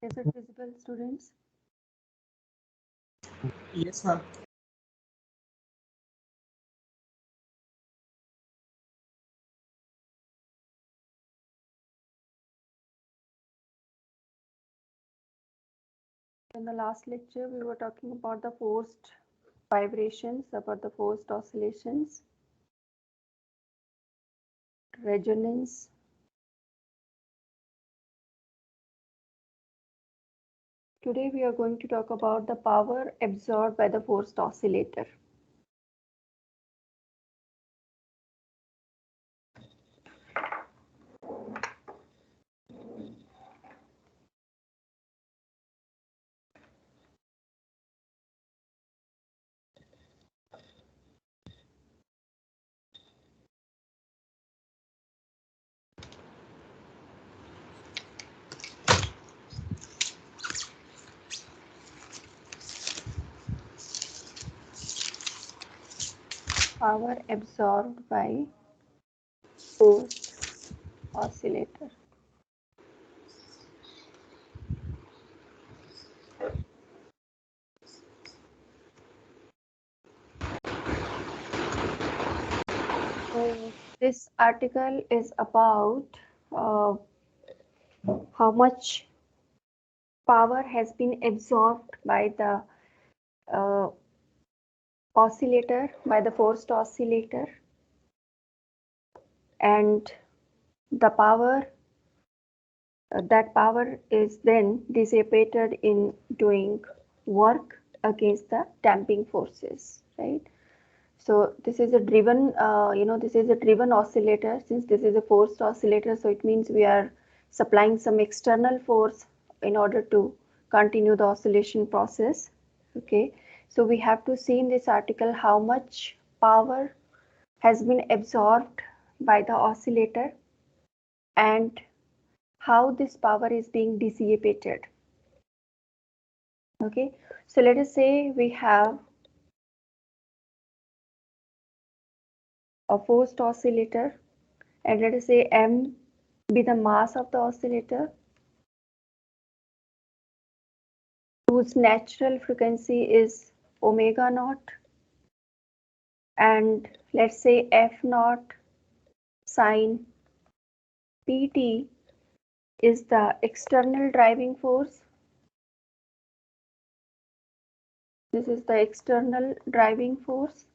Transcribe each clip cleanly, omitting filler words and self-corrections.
Is it visible, students? Yes, ma'am. In the last lecture, we were talking about the forced vibrations, about the forced oscillations, resonance. Today, we are going to talk about the power absorbed by the forced oscillator. Power absorbed by forced oscillator. So this article is about uh, how much power has been absorbed by the uh, oscillator, by the forced oscillator, and the power that power is then dissipated in doing work against the damping forces, right? So this is a driven, this is a driven oscillator. Since this is a forced oscillator, so it means we are supplying some external force in order to continue the oscillation process. Okay, so we have to see in this article how much power has been absorbed by the oscillator and how this power is being dissipated. Okay, so let us say we have a forced oscillator, and let us say m be the mass of the oscillator, whose natural frequency is omega naught, and let's say f naught sine pt is the external driving force. This is the external driving force.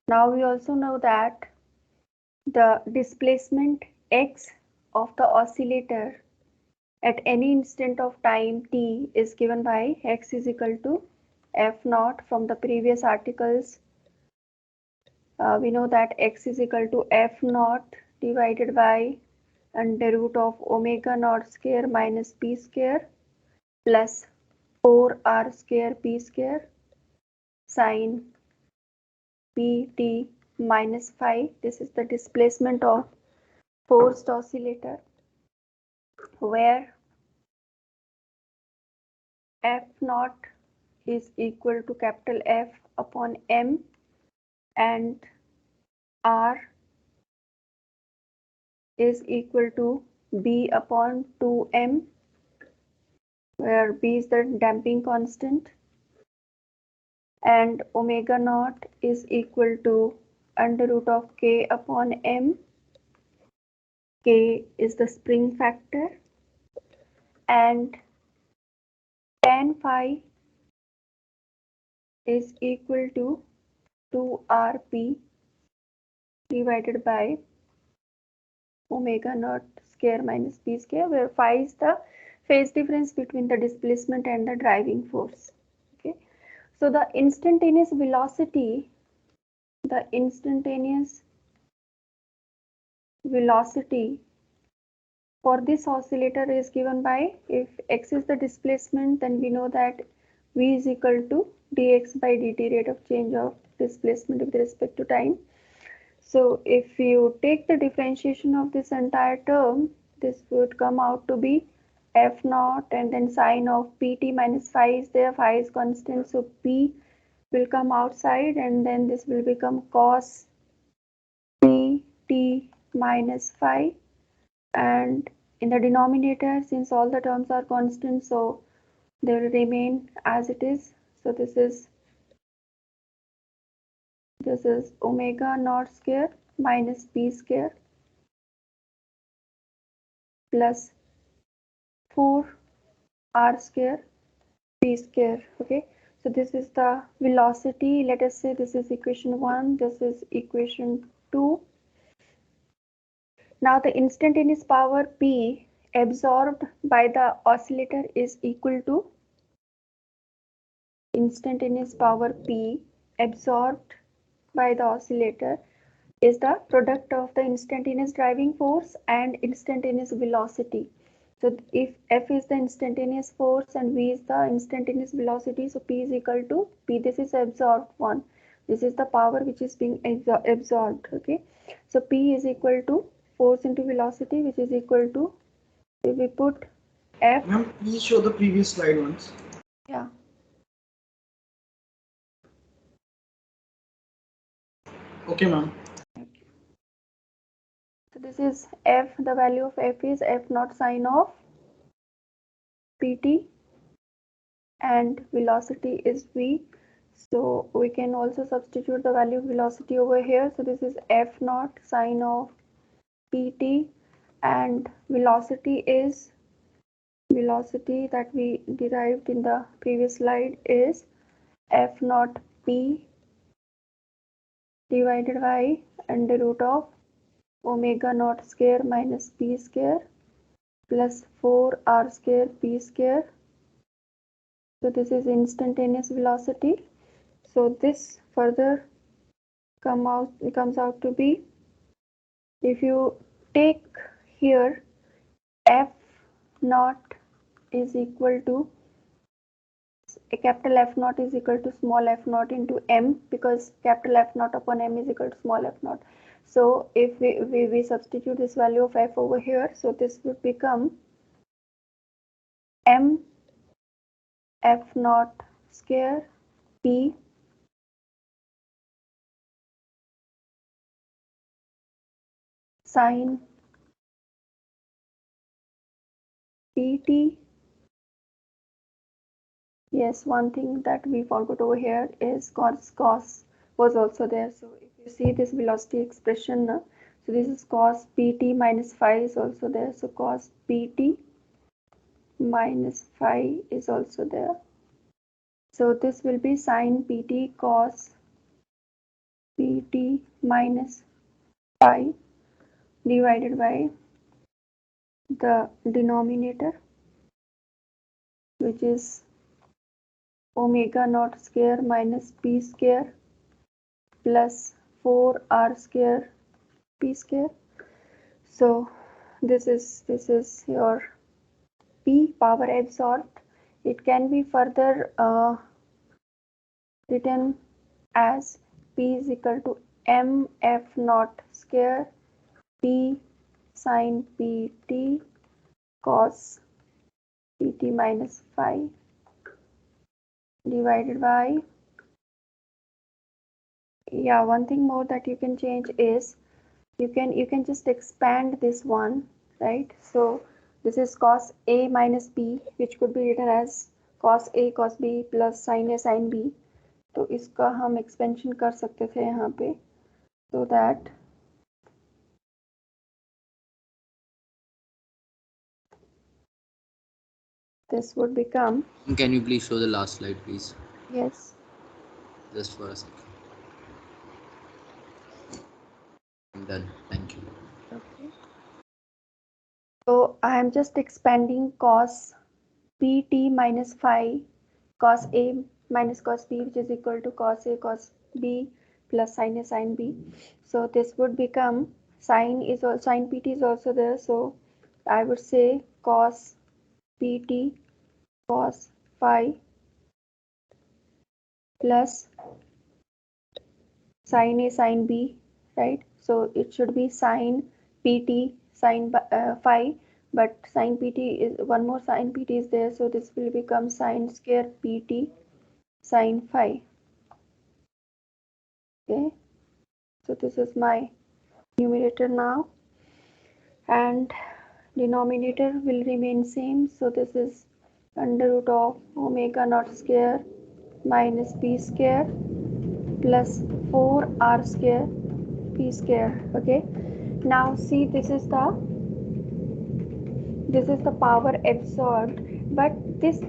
Now we also know that the displacement x of the oscillator at any instant of time t is given by x is equal to f naught. From the previous articles, we know that x is equal to f naught divided by under root of omega naught square minus p square plus 4r square p square sine pt minus phi. This is the displacement of forced oscillator, where f naught is equal to capital F upon m and r is equal to b upon 2m, where b is the damping constant, and omega naught is equal to under root of k upon m. K is the spring factor, and tan phi is equal to 2rp divided by omega naught square minus p square, where phi is the phase difference between the displacement and the driving force. Okay, so the instantaneous velocity for this oscillator is given by, if x is the displacement, then we know that v is equal to dx by dt, rate of change of displacement with respect to time. So if you take the differentiation of this entire term, this would come out to be f naught, and then sine of pt minus phi is there, phi is constant, so p will come outside, and then this will become cos pt minus phi, and in the denominator, since all the terms are constant, so they will remain as it is. So this is omega naught square minus p square plus 4r square p square. Okay, so this is the velocity. Let us say this is equation 1, this is equation 2. Now the instantaneous power P absorbed by the oscillator is equal to instantaneous power P absorbed by the oscillator is the product of the instantaneous driving force and instantaneous velocity. So if F is the instantaneous force and V is the instantaneous velocity, so P is equal to P. This is absorbed one. This is the power which is being absorbed. Okay. So P is equal to force into velocity, which is equal to, if we put F. Ma'am, please show the previous slide once. Yeah. Okay, ma'am. Okay. So this is F. The value of F is F naught sine of Pt, and velocity is v. So we can also substitute the value of velocity over here. So this is f naught sine of pt, and velocity that we derived in the previous slide is f naught p divided by under root of omega naught square minus p square plus 4r square p square. So this is instantaneous velocity. So this further comes out to be, if you take here f naught is equal to a capital F naught is equal to small f naught into m, because capital F naught upon m is equal to small f naught. So if we substitute this value of f over here, so this would become m f naught square p sine pt. Yes, one thing that we forgot over here is cos was also there. So if you see this velocity expression, so this is cos pt minus phi is also there. So cos pt minus phi is also there. So this will be sin pt cos pt minus phi divided by the denominator, which is omega naught square minus p square plus 4r square p square. So this is your P, power absorbed. It can be further written as P is equal to m f naught square P sine pt cos pt minus phi divided by, yeah, one thing more that you can change is you can just expand this one, right? So this is cos a minus b, which could be written as cos a cos b plus sin a sin b. तो इसका हम expansion कर सकते थे यहाँ पे, so that this would become, Can you please show the last slide, please? yes, Just for a second. I'm done. Thank you. okay. So I am just expanding cos pt minus phi cos a minus cos b, which is equal to cos a cos b plus sin a sin b. So this would become sin pt is also there. So I would say cos pt cos phi plus sin a sin b, right? So it should be sin pt sin phi, but sin pt is one more, sin pt is there, so this will become sin square pt sin phi. Okay, so this is my numerator now. and denominator will remain same. So this is under root of omega naught square minus p square plus 4r square p square. Okay, now see, this is the power absorbed, but this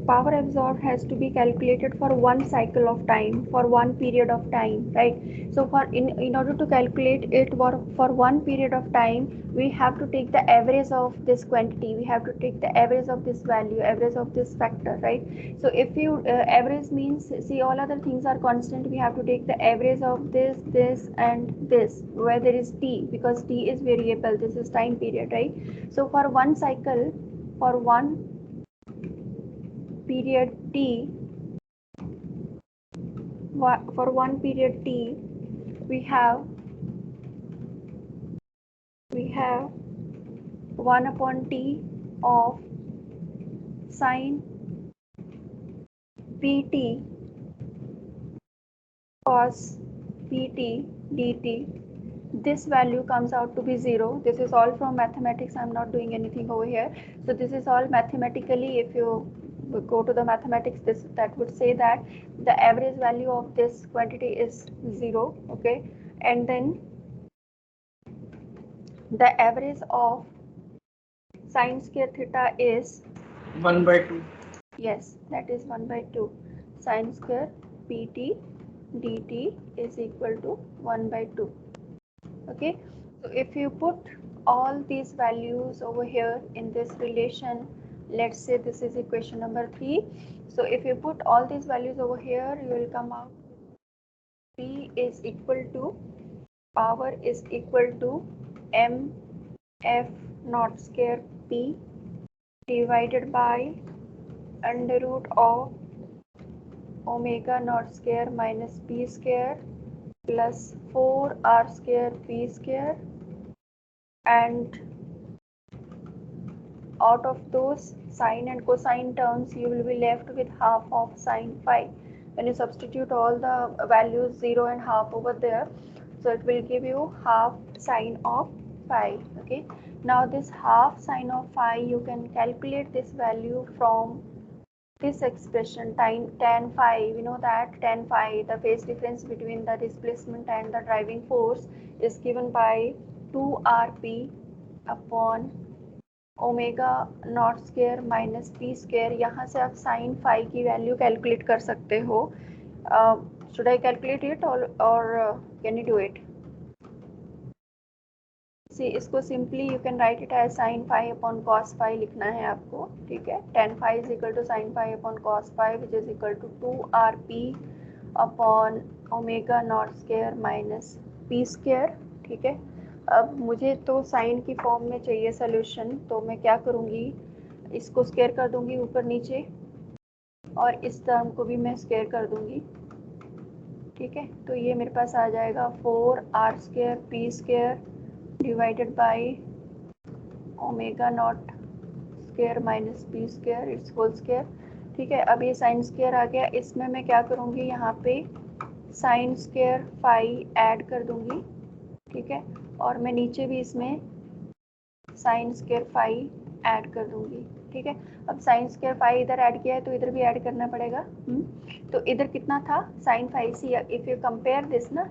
power absorbed has to be calculated for one cycle of time, for one period of time, right? So for in order to calculate it for one period of time, we have to take the average of this quantity, we have to take the average of this value, average of this factor, right? So if you average means, see, all other things are constant, we have to take the average of this and this, where there is t, because t is variable, this is time period, right? So for one cycle, for one period t, for one period t, we have 1 upon t of sine pt cos pt dt. This value comes out to be 0. This is all from mathematics, I'm not doing anything over here. So this is all mathematically, if you go to the mathematics, that would say that the average value of this quantity is 0. Okay, and then the average of sine square theta is 1/2. yes, that is 1/2 sine square pt dt is equal to 1/2. Okay, so if you put all these values over here in this relation, let's say this is equation number 3. So if you put all these values over here, you will come out p is equal to, power is equal to m f naught square p divided by under root of omega naught square minus p square plus 4r square p square, and out of those sine and cosine terms, you will be left with half of sine phi. When you substitute all the values 0 and half over there, so it will give you half sine of phi. Okay, now this half sine of phi, you can calculate this value from this expression tan phi. We know that tan phi, the phase difference between the displacement and the driving force, is given by 2rp upon omega naught square minus P square. यहाँ से आप sine phi value वैल्यू कैलकुलेट कर सकते हो. Should I calculate it और can you do it? See, इसको simply you can write it as sine phi upon cos phi लिखना है आपको. ठीक है, tan phi is equal to sine phi upon cos phi which is equal to 2rp upon omega naught square minus P square. ठीक है, अब मुझे तो साइन की फॉर्म में चाहिए सोल्यूशन, तो मैं क्या करूँगी, इसको स्क्वायर कर दूँगी ऊपर नीचे, और इस टर्म को भी मैं स्क्वायर कर दूँगी. ठीक है, तो ये मेरे पास आ जाएगा 4r square P square divided by omega naught square minus P square it's whole square. ठीक है, अब ये साइन स्क्वायर आ गया, इसमें मैं क्या करूँगी, यहाँ पे साइन स्क्वायर फाई ऐड कर दूँगी. ठीक है, और मैं नीचे भी इसमें साइन स्क्वायर फाई ऐड कर दूंगी. ठीक है, अब साइन स्क्वायर फाई इधर ऐड किया है तो इधर भी ऐड करना पड़ेगा. तो इधर कितना था sine phi, see if you compare this ना,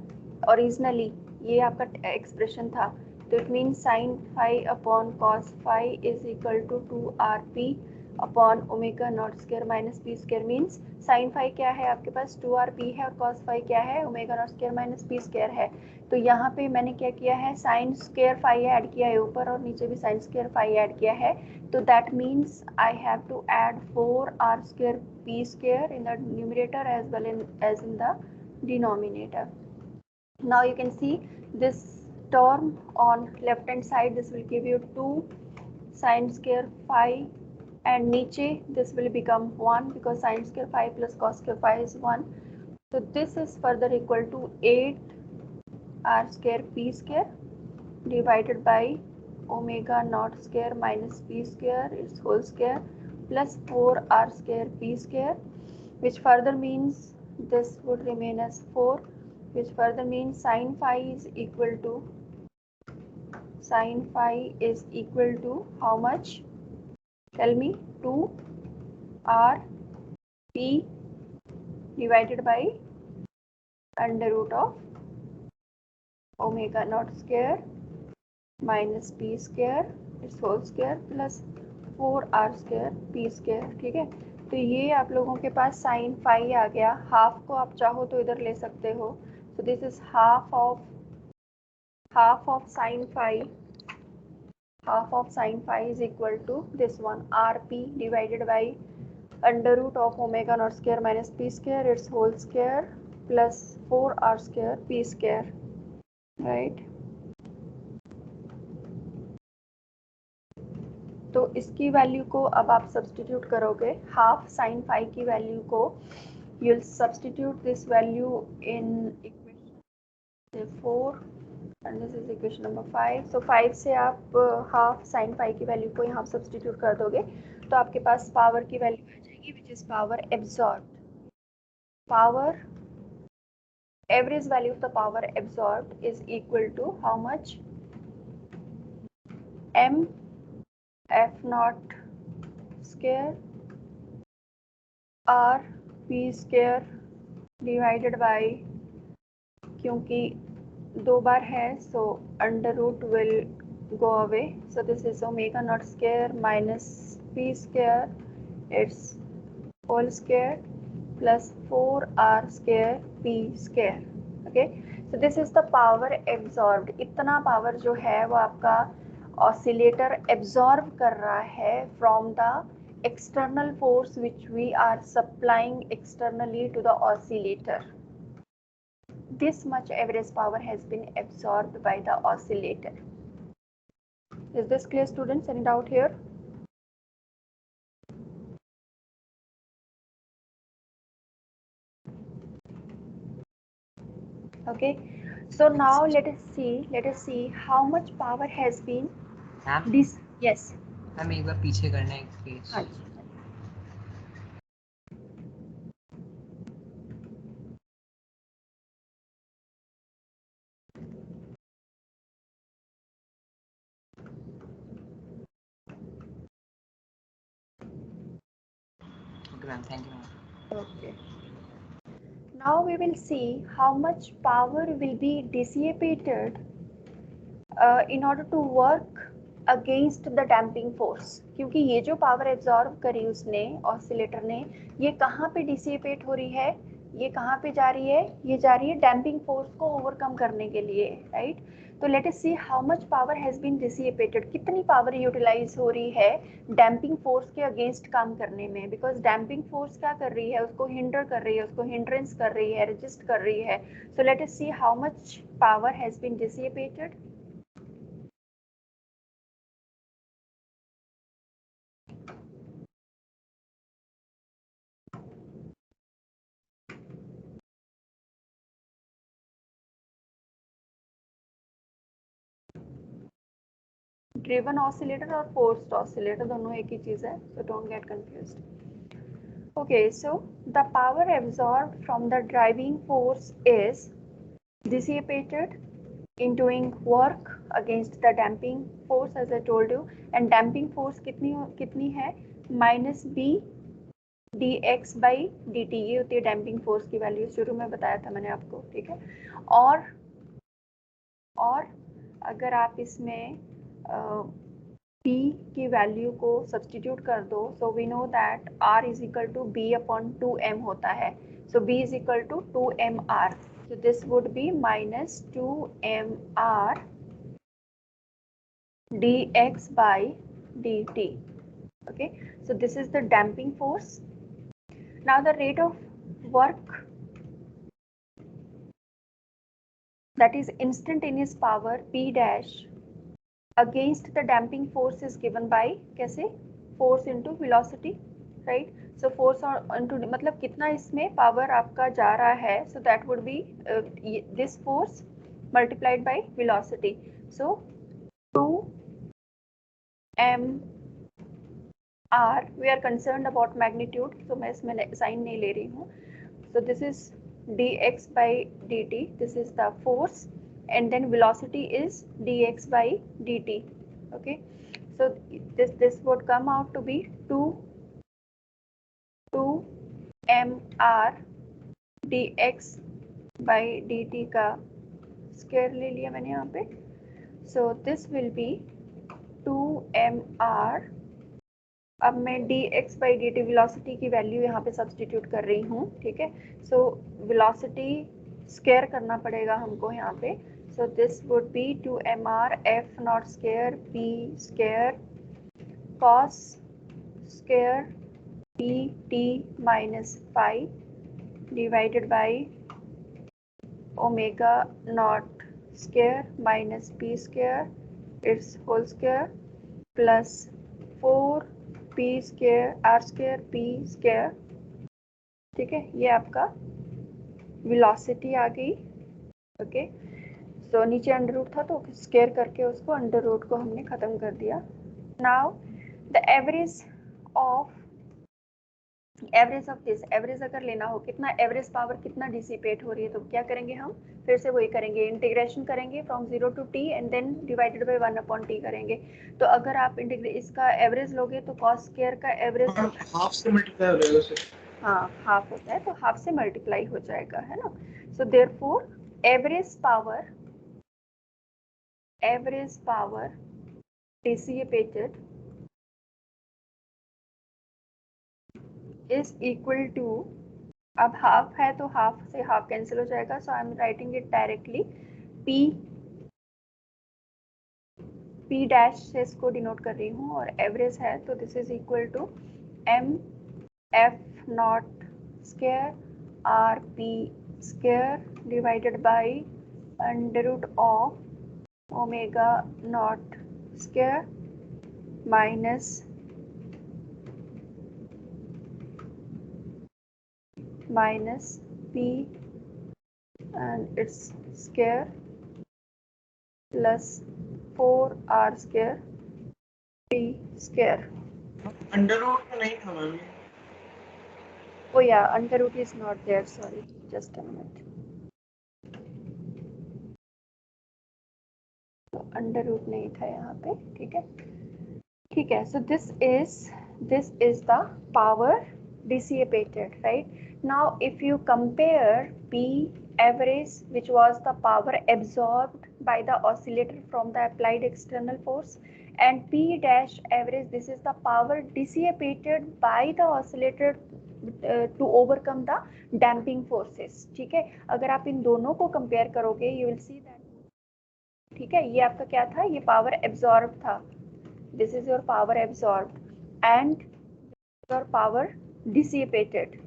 ओरिजिनली ये आपका एक्सप्रेशन था, तो it mean sine phi upon cos phi is equal to 2rp upon omega naught square minus P square. Means sine phi क्या है आपके पास 2rp है, और कॉस फाई क्या है omega naught square minus P square है. तो यहाँ पे मैंने क्या किया है, साइन स्क्वायर फाई ऐड किया है ऊपर, और नीचे भी साइन स्क्वायर फाई ऐड किया है. तो that means I have to add 4r square p square in the numerator as well as in the denominator. Now you can see this term on left hand side, this will give you 2 sin square phi, and नीचे this will become 1 because sin square phi plus cos square phi is 1. So this is further equal to 8r square p square divided by omega naught square minus p square its whole square plus 4r square p square, which further means this would remain as 4, which further means sin phi is equal to sin phi is equal to how much? Tell me. 2 r p divided by under root of omega naught square minus p square its whole square plus 4r square p square. ठीक है, तो ये आप लोगों के पास sine phi आ गया. Half को आप चाहो तो इधर ले सकते हो. So this is half of sine phi. Half of sine phi is equal to this one rp divided by under root of omega naught square minus p square its whole square plus 4r square p square, right? तो इसकी value को अब आप substitute करोगे. Half sine phi value value को you'll substitute this value in equation 4 and this is equation number 5. so 5 से आप half sine phi value value को यहाँ सब्सटीट्यूट कर दोगे तो आपके पास पावर की वैल्यू आ जाएगी which is power absorbed. Power average value of the power absorbed is equal to how much? m f naught square r p square divided by, क्योंकि दो बार है so under root will go away, so this is omega naught square minus p square its whole square plus 4r square p square. okay, so this is the power absorbed. इतना power जो है वो आपका oscillator absorb कर रहा है from the external force which we are supplying externally to the oscillator. This much average power has been absorbed by the oscillator. Is this clear, students? Any doubt here? Okay, so now let us see how much power has been this. Yes, हम एक बार पीछे करना है एक page. हाँ. Okay ma'am, thank you ma'am. Okay. Now we will see how much power will be dissipated in order to work against the damping force. क्योंकि ये जो पावर एब्जॉर्ब करी उसने ऑसिलेटर ने, ये कहाँ पे डिसिपेट हो रही है? ये कहाँ पे जा रही है? ये जा रही है डैम्पिंग फोर्स को ओवरकम करने के लिए, राइट? तो let us see how much power has been dissipated. कितनी पावर यूटिलाइज हो रही है डैम्पिंग फोर्स के अगेंस्ट काम करने में, बिकॉज डैम्पिंग फोर्स क्या कर रही है? उसको हिंडर कर रही है, उसको हिंड्रेंस कर रही है, रेजिस्ट कर रही है. So let us see how much power has been dissipated. Driven oscillator और फोर्स्ड ऑसिलेटर दोनों एक ही चीज है, so don't get confused. Okay, so the power absorbed from the driving force is dissipated in doing work against the damping force, as I told you. And damping force कितनी है? minus b dx by dt. ये होती है damping force की value, शुरू में बताया था मैंने आपको, ठीक है? और अगर आप इसमें p की वैल्यू को सब्सटीट्यूट कर दो, so we know that r is equal to b upon 2m होता है. सो b is equal to 2mr. So this would be minus 2mr dx by dt. okay, so this is the damping force. Now the rate of work, that is instantaneous power p dash against the damping force is given by कैसे? force into velocity, right? so force into मतलब कितना इसमें power आपका जा रहा है, so that would be this force multiplied by velocity. so 2m r, we are concerned about magnitude, so मैं इसमें साइन नहीं ले रही हूँ. so this is dx by dt, this is the force, and then velocity is dx by dt. Okay, so this would come out to be 2 mr dx by dt का square ले लिया मैंने यहाँ पे. So this will be 2 mr. अब मैं dx by dt velocity की value यहाँ पे सब्स्टिट्यूट कर रही हूँ. ठीक है, सो वेलोसिटी स्क्वायर करना पड़ेगा हमको यहाँ पे. So this would be 2 mr f naught square p square cos square p t minus phi divided by omega naught square minus p square its whole square plus 4 p square r square p square. ठीक है, ये आपका velocity आ गई. Okay, तो नीचे under root था तो square करके उसको अंडर रूट को हमने खत्म कर दिया. Now the average of this, average अगर लेना हो कितना एवरेज पावर कितना डिसिपेट हो रही है तो क्या करेंगे हम, फिर से वही करेंगे, इंटीग्रेशन करेंगे from 0 to t and then divided by 1/t करेंगे. तो अगर आप इसका एवरेज लोगे तो कॉस स्क्वायर का एवरेज हाफ से मल्टीप्लाई हो जाएगा सर. हाँ, हाफ होता है तो हाफ से मल्टीप्लाई हो जाएगा, है ना. So therefore average power dissipated is equal to, अब हाफ है तो हाफ से हाफ कैंसिल हो जाएगा. So I am writing it directly p dash से इसको डिनोट कर रही हूँ और एवरेज है तो this is equal to m f naught square r p square divided by under root of omega naught square minus p and its square plus 4r square p square. Under root में नहीं था ma'am. Oh yeah, under root is not there, sorry, just a minute. तो under root नहीं था यहाँ पे. ठीक है, so this is the power dissipated, right? Now if you compare P average, which was the power absorbed by the oscillator from the applied external force, and P dash average, this is the power dissipated by the oscillator to overcome the damping forces. ठीक है, अगर आप इन दोनों को compare करोगे you will see that. ठीक है, ये आपका क्या था, ये पावर एब्जॉर्ब था. This is your power absorb and your power dissipated.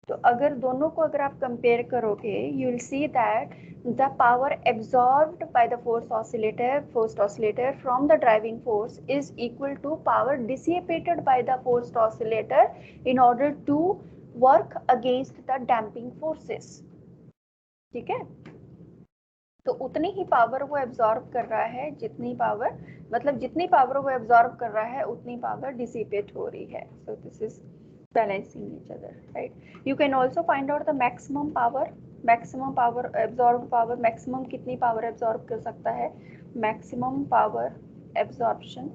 तो अगर दोनों को अगर आप कंपेयर करोगे you will see that the power absorbed by the force oscillator from the driving force is equal to power dissipated by the force oscillator in order to work against the damping forces. ठीक है, तो उतनी ही power वो absorb कर रहा है जितनी power वो एब्जॉर्ब कर रहा है उतनी पावर डिसिपेट हो रही है. So this is balancing each other, right? You can also find out the maximum power absorbed power. maximum कितनी power absorb कर सकता है, maximum power absorption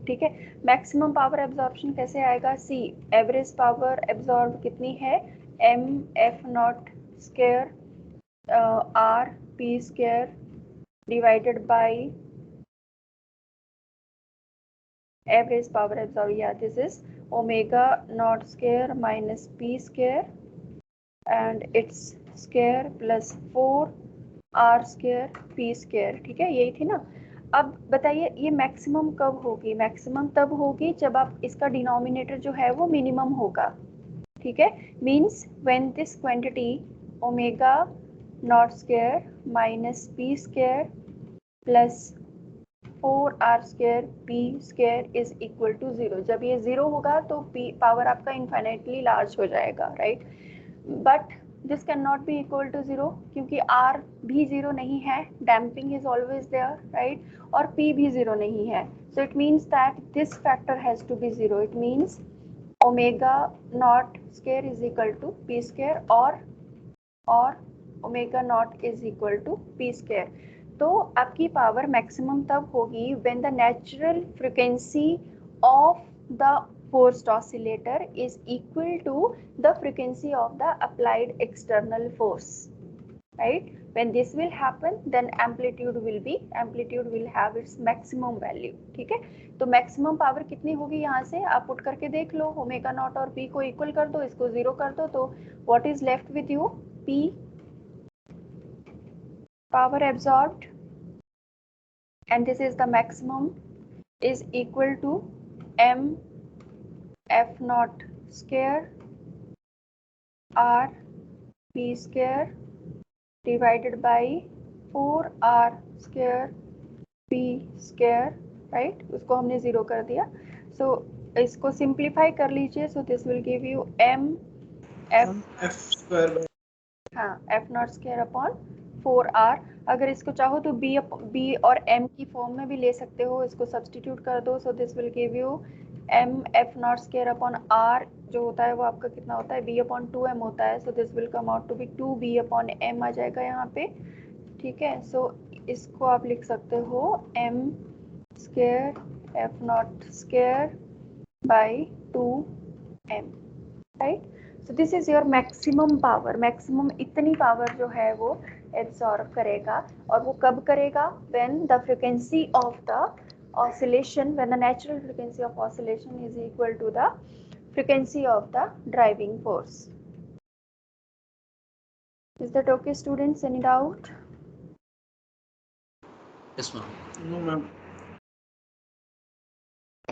ठीक है, मैक्सिमम पावर एब्जॉर्प्शन कैसे आएगा, सी एवरेज पावर एब्जॉर्ब कितनी है, m f naught square r p square divided by average power absorbed. Yeah, this is omega naught square minus p square and its square plus 4r square p square. ठीक है, यही थी ना. अब बताइए ये मैक्सिमम कब होगी, मैक्सिमम तब होगी जब आप इसका डिनोमिनेटर जो है वो मिनिमम होगा. ठीक है, means when this quantity omega naught square minus P square plus 4r square p square is equal to 0. जब ये 0 होगा तो p पावर आपका इनफाइनाइटली लार्ज हो जाएगा, right. But this can not be equal to 0 क्योंकि r भी 0 नहीं है, damping is always there, right, और p भी 0 नहीं है. So it means that this factor has to B 0. It means omega naught square is equal to p square or omega naught is equal to p square. तो आपकी power maximum तब होगी when the natural frequency of the forced oscillator is equal to the frequency of the applied external force, right? When this will happen, then amplitude will have its maximum value. ठीक है, तो maximum power कितनी होगी यहाँ से आप put करके देख लो, ओमेगा नॉट और पी को इक्वल कर दो, इसको जीरो कर दो, तो what is left with you? P power absorbed and this is the maximum is equal to m f naught square r p square divided by 4r square p square, right? उसको हमने zero कर दिया, so इसको simplify कर लीजिए, so this will give you m f square by हाँ f naught square upon 4r. अगर इसको चाहो तो b और m की फॉर्म में भी ले सकते हो, इसको सब्सटीट्यूट कर दो, सो this will give you m f naught square upon r जो होता है वो आपका कितना होता है, b अपॉन 2m होता है, so this will come out to be 2b upon m आ जाएगा यहाँ पे. ठीक है, सो इसको आप लिख सकते हो m square f naught square by 2m, right? So this is your maximum power. Maximum इतनी पावर जो है वो absorb करेगा, और वो कब करेगा? When the frequency of the oscillation, when the natural frequency of oscillation is equal to the frequency of the driving force. Is that okay, students? Any doubt? Yes, ma'am. no ma'am.